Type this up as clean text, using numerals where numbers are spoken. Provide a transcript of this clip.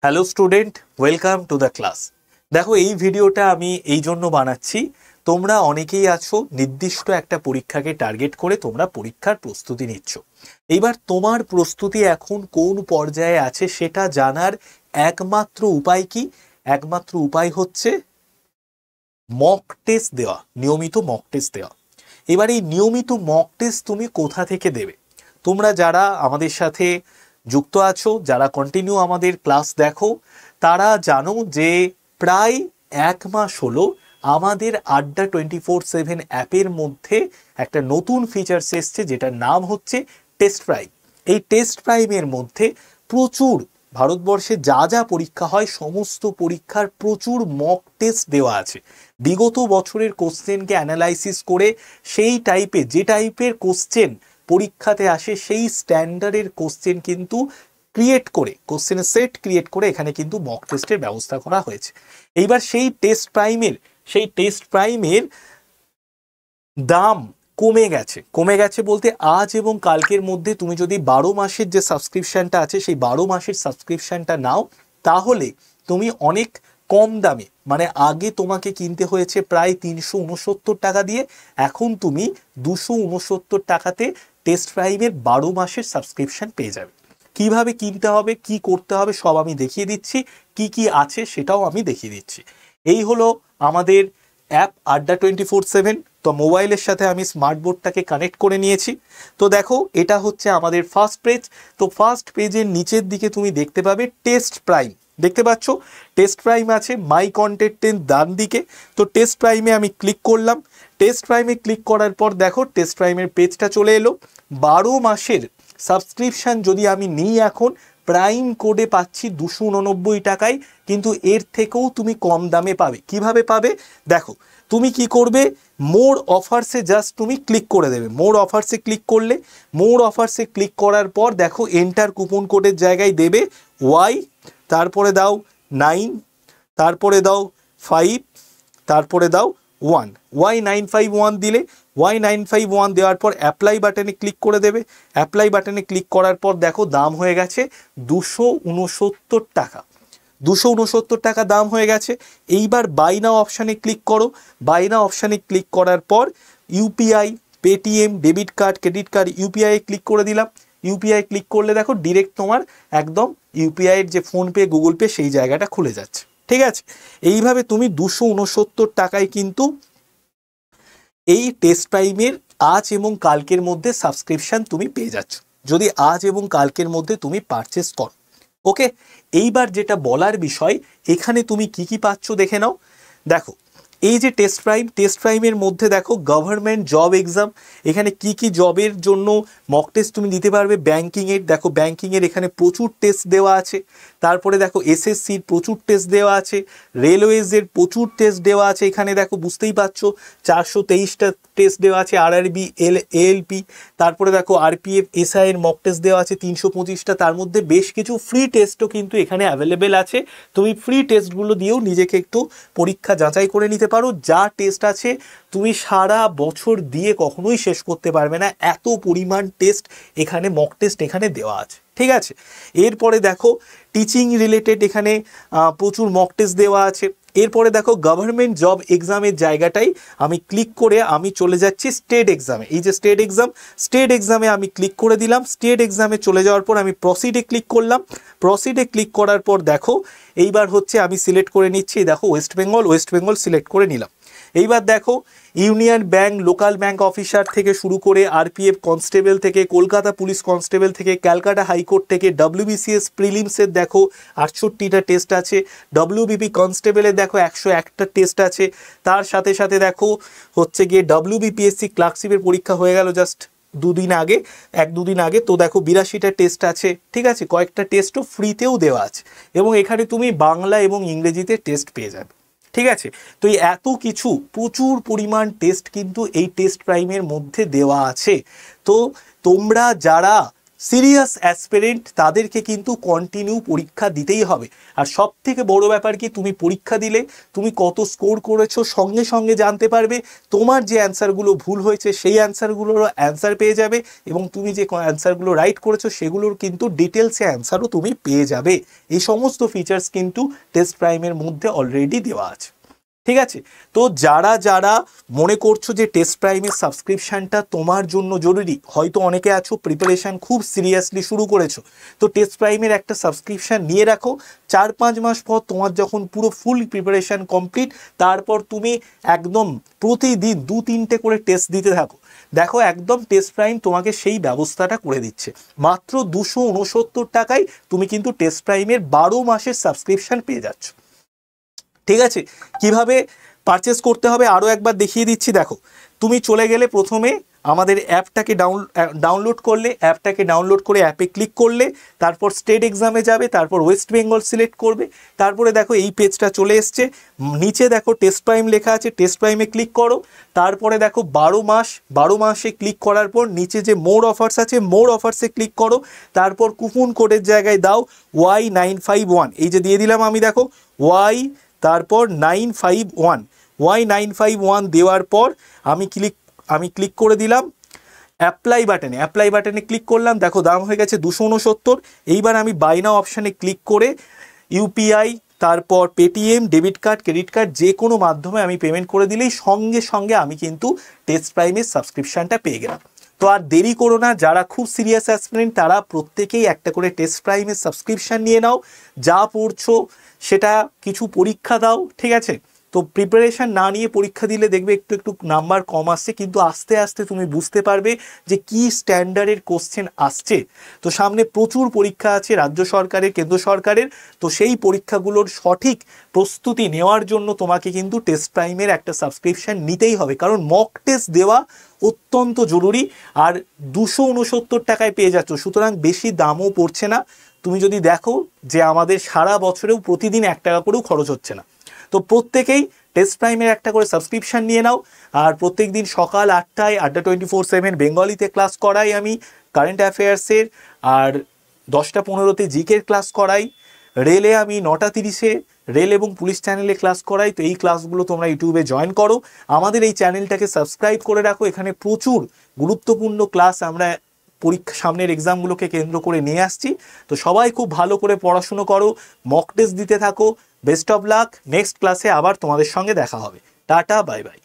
Hello student, welcome to the class. দেখো, এই ভিডিওটা আমি এই জন্য বানাচ্ছি, তোমরা অনেকেই আছো নির্দিষ্ট একটা পরীক্ষাকে টার্গেট করে তোমরা পরীক্ষার প্রস্তুতি নিচ্ছ। এইবার তোমার প্রস্তুতি এখন কোন পর্যায়ে আছে সেটা জানার একমাত্র উপায় কি? একমাত্র উপায় হচ্ছে মক টেস্ট দেওয়া, নিয়মিত মক টেস্ট দেওয়া। এবার এই নিয়মিত মক টেস্ট তুমি কোথা থেকে দেবে? তোমরা যারা আমাদের সাথে যুক্ত আছো, যারা কন্টিনিউ আমাদের ক্লাস দেখো, তারা জানো যে প্রায় এক মাস হলো আমাদের আড্ডা 24/7 অ্যাপের মধ্যে একটা নতুন ফিচার্স এসছে, যেটার নাম হচ্ছে টেস্ট প্রাইম। এই টেস্ট প্রাইমের মধ্যে প্রচুর ভারতবর্ষে যা যা পরীক্ষা হয় সমস্ত পরীক্ষার প্রচুর মক টেস্ট দেওয়া আছে। বিগত বছরের কোশ্চেনকে অ্যানালাইসিস করে সেই টাইপের যে টাইপের কোশ্চেন পরীক্ষাতে আসে সেই স্ট্যান্ডার্ডের কোশ্চেন কিন্তু ক্রিয়েট করে, কোশ্চেনের সেট ক্রিয়েট করে এখানে কিন্তু মক টেস্টের ব্যবস্থা করা হয়েছে। এইবার সেই টেস্ট প্রাইমের দাম কমে গেছে বলতে আজ এবং কালকের মধ্যে তুমি যদি 12 মাসের যে সাবস্ক্রিপশনটা আছে সেই 12 মাসের সাবস্ক্রিপশনটা নাও, তাহলে তুমি অনেক কম দামে, মানে আগে তোমাকে কিনতে হয়েছে প্রায় 369 টাকা দিয়ে, এখন তুমি 269 টাকাতে টেস্ট প্রাইমের 12 মাসের সাবস্ক্রিপশন পেয়ে যাবে। কিভাবে কিনতে হবে, কি করতে হবে সব আমি দেখিয়ে দিচ্ছি, কি কি আছে সেটাও আমি দেখিয়ে দিচ্ছি। এই হলো আমাদের অ্যাপ আড্ডা 24/7। তো মোবাইলের সাথে আমি স্মার্ট বোর্ডটাকে কানেক্ট করে নিয়েছি। তো দেখো, এটা হচ্ছে আমাদের ফার্স্ট পেজ। তো ফার্স্ট পেজের নিচের দিকে তুমি দেখতে পাবে টেস্ট প্রাইম, দেখতে পাচ্ছ টেস্ট প্রাইম আছে মাই কন্টেন্টের ডান দিকে। তো টেস্ট প্রাইমে আমি ক্লিক করলাম। টেস্ট প্রাইমে ক্লিক করার পর দেখো টেস্ট প্রাইমের পেজটা চলে এলো। 12 মাসের সাবস্ক্রিপশন যদি আমি নিই এখন, প্রাইম কোডে পাচ্ছি 289 টাকায়, কিন্তু এর থেকেও তুমি কম দামে পাবে। কিভাবে পাবে দেখো, তুমি কি করবে, মোর অফার্সে জাস্ট তুমি ক্লিক করে দেবে। মোর অফার্সে ক্লিক করলে, মোর অফার্সে ক্লিক করার পর দেখো এন্টার কুপন কোডের জায়গায় দেবে ওয়াই, তারপরে দাও 9, তারপরে দাও 5, তারপরে দাও 1, Y951 দিলে, Y951 দেওয়ার পর অ্যাপ্লাই বাটনে ক্লিক করে দেবে। অ্যাপ্লাই বাটনে ক্লিক করার পর দেখো দাম হয়ে গেছে 269 টাকা। 269 টাকা দাম হয়ে গেছে। এইবার বাই নাও অপশানে ক্লিক করো। বাই নাও অপশানে ক্লিক করার পর UPI, Paytm, debit card, credit card, UPI click করে দিলাম। ইউপিআই ক্লিক করলে দেখো ডিরেক্ট তোমার একদম ইউপিআইয়ের যে ফোনপে, গুগল পে সেই জায়গাটা খুলে যাচ্ছে। ঠিক আছে, এইভাবে তুমি 269 টাকায় কিন্তু এই টেস্ট প্রাইমের আজ এবং কালকের মধ্যে সাবস্ক্রিপশন তুমি পেয়ে যাচ্ছ, যদি আজ এবং কালকের মধ্যে তুমি পারচেস করো। ওকে, এইবার যেটা বলার বিষয়, এখানে তুমি কি কি পাচ্ছ দেখে নাও। দেখো, এই যে টেস্ট প্রাইমের মধ্যে দেখো গভর্নমেন্ট জব এক্সাম, এখানে কি কি জবের জন্য মক টেস্ট তুমি দিতে পারবে। ব্যাংকিংয়ের দেখো, ব্যাংকিংয়ের এখানে প্রচুর টেস্ট দেওয়া আছে। তারপরে দেখো এসএসসির প্রচুর টেস্ট দেওয়া আছে, রেলওয়েজের প্রচুর টেস্ট দেওয়া আছে। এখানে দেখো বুঝতেই পারছো 423টা টেস্ট দেওয়া আছে, আরআরবি, এএলপি। তারপরে দেখো আরপিএফ, এসআই এর মক টেস্ট দেওয়া আছে 325টা। তার মধ্যে বেশ কিছু ফ্রি টেস্টও কিন্তু এখানে অ্যাভেলেবেল আছে। তুমি ফ্রি টেস্টগুলো দিয়েও নিজেকে একটু পরীক্ষা যাচাই করে নিতে পারো। যা টেস্ট আছে তুমি সারা বছর দিয়ে কখনোই শেষ করতে পারবে না, এত পরিমাণ টেস্ট এখানে, মক টেস্ট এখানে দেওয়া আছে। ঠিক আছে, এরপরে দেখো টিচিং রিলেটেড এখানে প্রচুর মক টেস্ট দেওয়া আছে। এরপরে দেখো গভর্নমেন্ট জব এক্সামের জায়গাটাই আমি ক্লিক করে আমি চলে যাচ্ছি স্টেট এক্সামে। এই যে স্টেট এক্সামে আমি ক্লিক করে দিলাম। স্টেট এক্সামে চলে যাওয়ার পর আমি প্রসিডে ক্লিক করলাম। প্রসিডে ক্লিক করার পর দেখো এইবার হচ্ছে আমি সিলেক্ট করে নিচ্ছি, দেখো ওয়েস্ট বেঙ্গল সিলেক্ট করে নিলাম। এইবার দেখো union bank, local bank officer থেকে শুরু করে আরপিএফ কনস্টেবল থেকে, কলকাতা পুলিশ কনস্টেবল থেকে, ক্যালকাটা হাইকোর্ট থেকে, ডব্লিউবিসিএস প্রিলিমসের দেখো 68টা টেস্ট আছে, ডব্লিউবিপি কনস্টেবলের দেখো 101টা টেস্ট আছে। তার সাথে সাথে দেখো হচ্ছে গিয়ে ডব্লিউবিপিএসসি ক্লার্কশিপের পরীক্ষা হয়ে গেল জাস্ট দুদিন আগে। তো দেখো 82টা টেস্ট আছে। ঠিক আছে, কয়েকটা টেস্টও ফ্রিতেও দেওয়া আছে, এবং এখানে তুমি বাংলা এবং ইংরেজিতে টেস্ট পেয়ে যাবে। ঠিক আছে, তো এই এত কিছু প্রচুর পরিমাণ টেস্ট কিন্তু এই টেস্ট প্রাইমের মধ্যে দেওয়া আছে। তো তোমরা যারা সিরিয়াস অ্যাসপিরেন্ট তাদেরকে কিন্তু কন্টিনিউ পরীক্ষা দিতেই হবে। আর সব থেকে বড় ব্যাপার কি, তুমি পরীক্ষা দিলে তুমি কত স্কোর করেছো সঙ্গে সঙ্গে জানতে পারবে, তোমার যে অ্যান্সারগুলো ভুল হয়েছে সেই অ্যান্সারগুলোরও অ্যান্সার পেয়ে যাবে, এবং তুমি যে অ্যান্সারগুলো রাইট করেছো সেগুলোর কিন্তু ডিটেলসে অ্যান্সারও তুমি পেয়ে যাবে। এই সমস্ত ফিচার্স কিন্তু টেস্ট প্রাইমের মধ্যে অলরেডি দেওয়া আছে। ঠিক আছে, তো যারা যারা মনে করছো যে টেস্ট প্রাইমের সাবস্ক্রিপশানটা তোমার জন্য জরুরি, হয়তো অনেকে আছো প্রিপারেশান খুব সিরিয়াসলি শুরু করেছো, তো টেস্ট প্রাইমের একটা সাবস্ক্রিপশান নিয়ে রাখো। 4-5 মাস পর তোমার যখন পুরো ফুল প্রিপারেশান কমপ্লিট, তারপর তুমি একদম প্রতিদিন 2-3টে করে টেস্ট দিতে থাকো। দেখো একদম টেস্ট প্রাইম তোমাকে সেই ব্যবস্থাটা করে দিচ্ছে। মাত্র 269 টাকায় তুমি কিন্তু টেস্ট প্রাইমের 12 মাসের সাবস্ক্রিপশান পেয়ে যাচ্ছ। ঠিক আছে, কিভাবে পারচেস করতে হবে আরও একবার দেখিয়ে দিচ্ছি। দেখো, তুমি চলে গেলে প্রথমে আমাদের অ্যাপটাকে ডাউনলোড করলে, অ্যাপটাকে ডাউনলোড করে অ্যাপে ক্লিক করলে, তারপর স্টেট এক্সামে যাবে, তারপর ওয়েস্ট বেঙ্গল সিলেক্ট করবে, তারপরে দেখো এই পেজটা চলে এসছে। নিচে দেখো টেস্ট প্রাইম লেখা আছে, টেস্ট প্রাইমে ক্লিক করো। তারপরে দেখো 12 মাসে ক্লিক করার পর নিচে যে মোর অফার্স আছে, মোর অফার্সে ক্লিক করো। তারপর কুপন কোডের জায়গায় দাও Y951, এই যে দিয়ে দিলাম আমি, দেখো তারপর 951 দেওয়ার পর আমি ক্লিক করে দিলাম অ্যাপ্লাই বাটনে ক্লিক করলাম। দেখো দাম হয়ে গেছে 269। এইবার আমি বাই নাও অপশানে ক্লিক করে ইউপিআই, তারপর Paytm, debit card, credit card যে কোনো মাধ্যমে আমি পেমেন্ট করে দিলেই সঙ্গে সঙ্গে আমি কিন্তু টেস্ট প্রাইমের সাবস্ক্রিপশানটা পেয়ে গেলাম। তো আর দেরি করো না, যারা খুব সিরিয়াস অ্যাসপিরেন্ট তারা প্রত্যেকেই একটা করে টেস্ট প্রাইমের সাবস্ক্রিপশান নিয়ে নাও। যা পড়ছো সেটা কিছু পরীক্ষা দাও, ঠিক আছে। তো প্রিপারেশান না নিয়ে পরীক্ষা দিলে দেখবে একটু নাম্বার কম আসছে, কিন্তু আস্তে আস্তে তুমি বুঝতে পারবে যে কি স্ট্যান্ডার্ডের কোশ্চেন আসছে। তো সামনে প্রচুর পরীক্ষা আছে রাজ্য সরকারের, কেন্দ্র সরকারের। তো সেই পরীক্ষাগুলোর সঠিক প্রস্তুতি নেওয়ার জন্য তোমাকে কিন্তু টেস্ট প্রাইমের একটা সাবস্ক্রিপশান নিতেই হবে, কারণ মক টেস্ট দেওয়া অত্যন্ত জরুরি। আর 269 টাকায় পেয়ে যাচ্ছ, সুতরাং বেশি দামও পড়ছে না। তুমি যদি দেখো যে আমাদের সারা বছরেও প্রতিদিন 1 টাকা করেও খরচ হচ্ছে না। তো প্রত্যেকেই টেস্ট প্রাইমের একটা করে সাবস্ক্রিপশান নিয়ে নাও। আর প্রত্যেক দিন সকাল 8টায় আড্ডা 24/7 বেঙ্গলিতে ক্লাস করাই আমি কারেন্ট অ্যাফেয়ার্সের, আর 10টা15তে জিকের ক্লাস করাই। রেলে আমি 9টা30-এ রেল এবং পুলিশ চ্যানেলে ক্লাস করাই। তো এই ক্লাসগুলো তোমরা ইউটিউবে জয়েন করো, আমাদের এই চ্যানেলটাকে সাবস্ক্রাইব করে রাখো। এখানে প্রচুর গুরুত্বপূর্ণ ক্লাস আমরা পরীক্ষা সামনের এক্সামগুলোকে কেন্দ্র করে নিয়ে আসছি। তো সবাই খুব ভালো করে পড়াশুনো করো, মক টেস্ট দিতে থাকো। Best of luck. নেক্সট ক্লাসে আবার তোমাদের সঙ্গে দেখা হবে। Tata, bye bye.